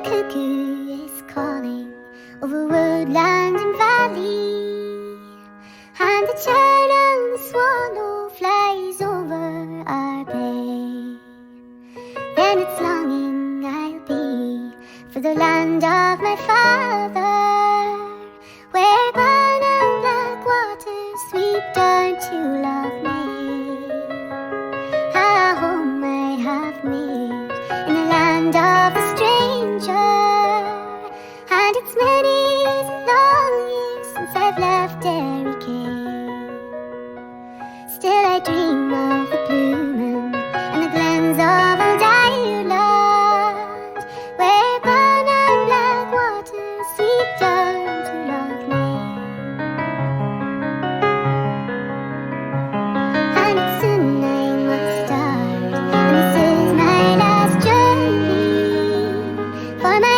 cuckoo is calling over woodland and valley, and the churn of the swallow flies over our bay. Then its longing I'll be for the land of my father, where burn and black waters sweep down to Loch Ness. A home I have made in the land of the stranger, and it's many long years since I've left Derry Cave. Still I dream of the blue moon and the glens of Old Ireland, where burn and black waters sweep down to Loch Ness. And soon I must start, and this is my last journey, for my